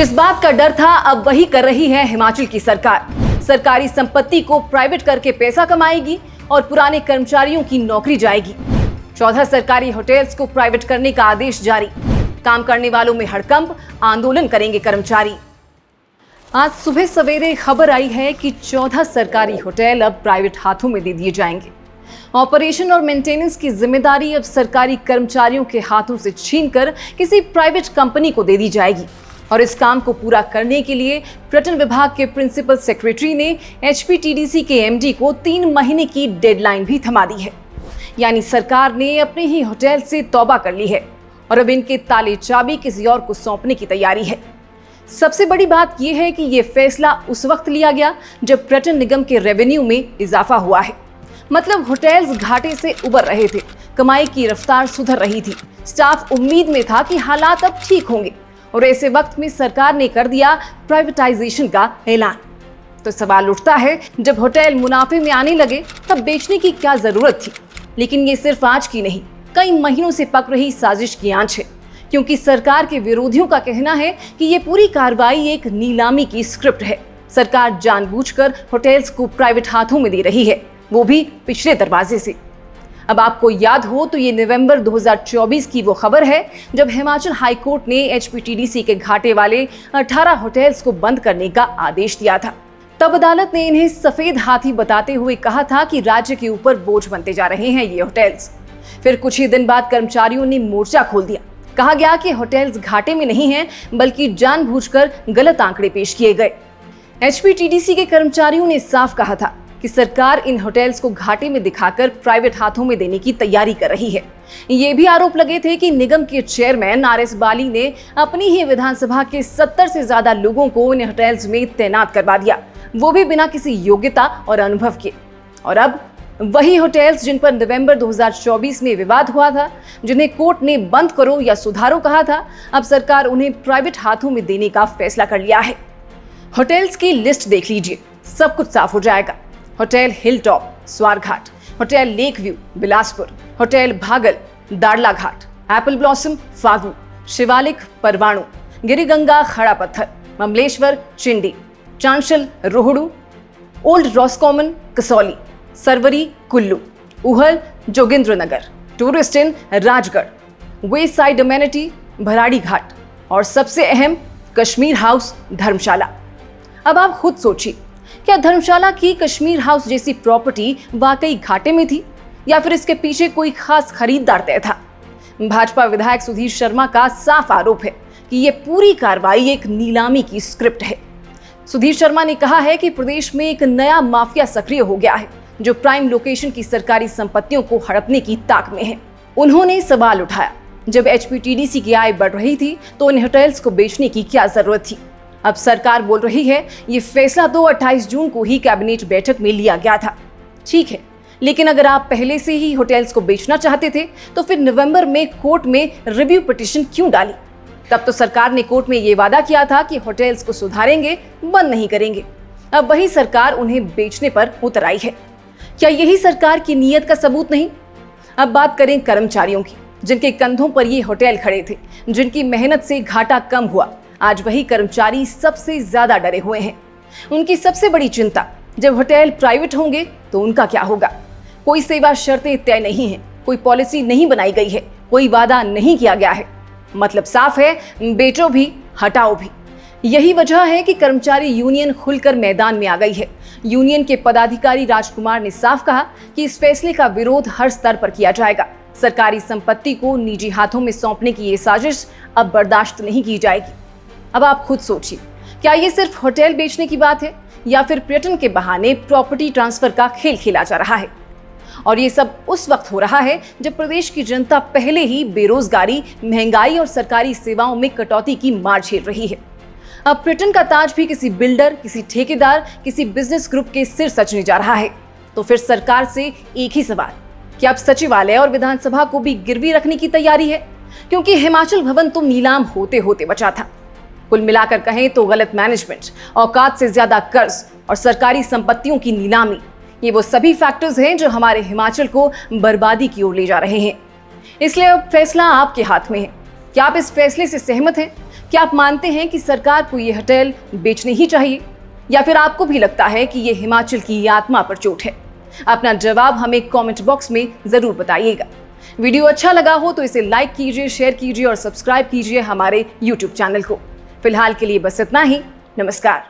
जिस बात का डर था अब वही कर रही है हिमाचल की सरकार। सरकारी संपत्ति को प्राइवेट करके पैसा कमाएगी और पुराने कर्मचारियों की नौकरी जाएगी। 14 सरकारी होटल्स को प्राइवेट करने का आदेश जारी। काम करने वालों में हड़कंप, आंदोलन करेंगे कर्मचारी। आज सुबह सवेरे खबर आई है कि 14 सरकारी होटल अब प्राइवेट हाथों में दे दिए जाएंगे। ऑपरेशन और मेंटेनेंस की जिम्मेदारी अब सरकारी कर्मचारियों के हाथों से छीनकर किसी प्राइवेट कंपनी को दे दी जाएगी। और इस काम को पूरा करने के लिए पर्यटन विभाग के प्रिंसिपल सेक्रेटरी ने HPTDC के MD को 3 महीने की डेडलाइन भी थमा दी है। यानी सरकार ने अपने ही होटल से तौबा कर ली है और अब इनके ताले चाबी किसी और को सौंपने की तैयारी है। सबसे बड़ी बात यह है कि यह फैसला उस वक्त लिया गया जब पर्यटन निगम के रेवेन्यू में इजाफा हुआ है। मतलब होटल्स घाटे से उबर रहे थे, कमाई की रफ्तार सुधर रही थी, स्टाफ उम्मीद में था कि हालात अब ठीक होंगे और ऐसे वक्त में सरकार ने कर दिया प्राइवेटाइजेशन का ऐलान। तो सवाल उठता है, जब होटल मुनाफे में आने लगे तब बेचने की क्या जरूरत थी? लेकिन ये सिर्फ आज की नहीं, कई महीनों से पक रही साजिश की आंच है, क्योंकि सरकार के विरोधियों का कहना है कि ये पूरी कार्रवाई एक नीलामी की स्क्रिप्ट है। सरकार जानबूझकर होटल्स को प्राइवेट हाथों में दे रही है, वो भी पिछले दरवाजे से। अब आपको याद हो तो ये नवंबर 2024 की वो खबर है जब हिमाचल हाई कोर्ट ने HPTDC के घाटे वाले 18 होटल्स को बंद करने का आदेश दिया था। तब अदालत ने इन्हें सफेद हाथी बताते हुए कहा था कि राज्य के ऊपर बोझ बनते जा रहे हैं ये होटल्स। फिर कुछ ही दिन बाद कर्मचारियों ने मोर्चा खोल दिया। कहा गया कि होटल्स घाटे में नहीं हैं, बल्कि जानबूझकर गलत आंकड़े पेश किए गए। HPTDC के कर्मचारियों ने साफ कहा था कि सरकार इन होटल्स को घाटे में दिखाकर प्राइवेट हाथों में देने की तैयारी कर रही है। ये भी आरोप लगे थे कि निगम के चेयरमैन RS बाली ने अपनी ही विधानसभा के 70 से ज्यादा लोगों को इन होटल्स में तैनात करवा दिया, वो भी बिना किसी योग्यता और अनुभव के। और अब वही होटल्स जिन पर नवंबर 2024 में विवाद हुआ था, जिन्हें कोर्ट ने बंद करो या सुधारो कहा था, अब सरकार उन्हें प्राइवेट हाथों में देने का फैसला कर लिया है। होटल्स की लिस्ट देख लीजिए, सब कुछ साफ हो जाएगा। Hotel hill top Swarghat, hotel lake view Bilaspur, hotel Bhagal Darlaghat, apple blossom Fagu, Shivalik Parwanoo, Giriganga Khara Patthar, Mamleshwar Chindi, Chanshal Rohru, old Roscommon Kasauli, Sarvari Kullu, Uhl Jogindernagar, tourist inn Rajgarh, west side amenity Bharari Ghat और सबसे अहम कश्मीर हाउस धर्मशाला। अब आप खुद सोचिए, क्या धर्मशाला की कश्मीर हाउस जैसी प्रॉपर्टी वाकई घाटे में थी या फिर इसके पीछे कोई खास खरीदार तय था? भाजपा विधायक सुधीर शर्मा का साफ आरोप है कि यह पूरी कार्रवाई एक नीलामी की स्क्रिप्ट है। सुधीर शर्मा ने कहा है कि प्रदेश में एक नया माफिया सक्रिय हो गया है जो प्राइम लोकेशन की सरकारी संपत्तियों को हड़पने की ताक में है। उन्होंने सवाल उठाया, जब HPTDC की आय बढ़ रही थी तो इन होटल्स को बेचने की क्या जरूरत थी? अब सरकार बोल रही है ये फैसला तो 28 जून को ही कैबिनेट बैठक में लिया गया था। ठीक है, लेकिन अगर आप पहले से ही होटल्स को बेचना चाहते थे तो फिर नवंबर में कोर्ट में रिव्यू पिटीशन क्यों डाली? तब तो सरकार ने कोर्ट में ये वादा किया था कि होटल्स को सुधारेंगे, बंद नहीं करेंगे। अब वही सरकार उन्हें बेचने पर उतर आई है। क्या यही सरकार की नीयत का सबूत नहीं? अब बात करें कर्मचारियों की, जिनके कंधों पर ये होटल खड़े थे, जिनकी मेहनत से घाटा कम हुआ। आज वही कर्मचारी सबसे ज्यादा डरे हुए हैं। उनकी सबसे बड़ी चिंता, जब होटल प्राइवेट होंगे तो उनका क्या होगा? कोई सेवा शर्तें तय नहीं है, कोई पॉलिसी नहीं बनाई गई है, कोई वादा नहीं किया गया है। मतलब साफ है, बेचो भी हटाओ भी। यही वजह है कि कर्मचारी यूनियन खुलकर मैदान में आ गई है। यूनियन के पदाधिकारी राजकुमार ने साफ कहा कि इस फैसले का विरोध हर स्तर पर किया जाएगा। सरकारी संपत्ति को निजी हाथों में सौंपने की ये साजिश अब बर्दाश्त नहीं की जाएगी। अब आप खुद सोचिए, क्या ये सिर्फ होटल बेचने की बात है या फिर पर्यटन के बहाने प्रॉपर्टी ट्रांसफर का खेल खेला जा रहा है? और ये सब उस वक्त हो रहा है जब प्रदेश की जनता पहले ही बेरोजगारी, महंगाई और सरकारी सेवाओं में कटौती की मार झेल रही है। अब पर्यटन का ताज भी किसी बिल्डर, किसी ठेकेदार, किसी बिजनेस ग्रुप के सिर सजने जा रहा है। तो फिर सरकार से एक ही सवाल, क्या अब सचिवालय और विधानसभा को भी गिरवी रखने की तैयारी है? क्योंकि हिमाचल भवन तो नीलाम होते होते बचा था। कुल मिलाकर कहें तो गलत मैनेजमेंट, औकात से ज्यादा कर्ज और सरकारी संपत्तियों की नीलामी, ये वो सभी फैक्टर्स हैं जो हमारे हिमाचल को बर्बादी की ओर ले जा रहे हैं। इसलिए अब फैसला आपके हाथ में है। क्या आप इस फैसले से सहमत हैं? क्या आप मानते हैं कि सरकार को ये होटल बेचने ही चाहिए, या फिर आपको भी लगता है कि ये हिमाचल की आत्मा पर चोट है? अपना जवाब हमें कमेंट बॉक्स में जरूर बताइएगा। वीडियो अच्छा लगा हो तो इसे लाइक कीजिए, शेयर कीजिए और सब्सक्राइब कीजिए हमारे YouTube चैनल को। फिलहाल के लिए बस इतना ही। नमस्कार।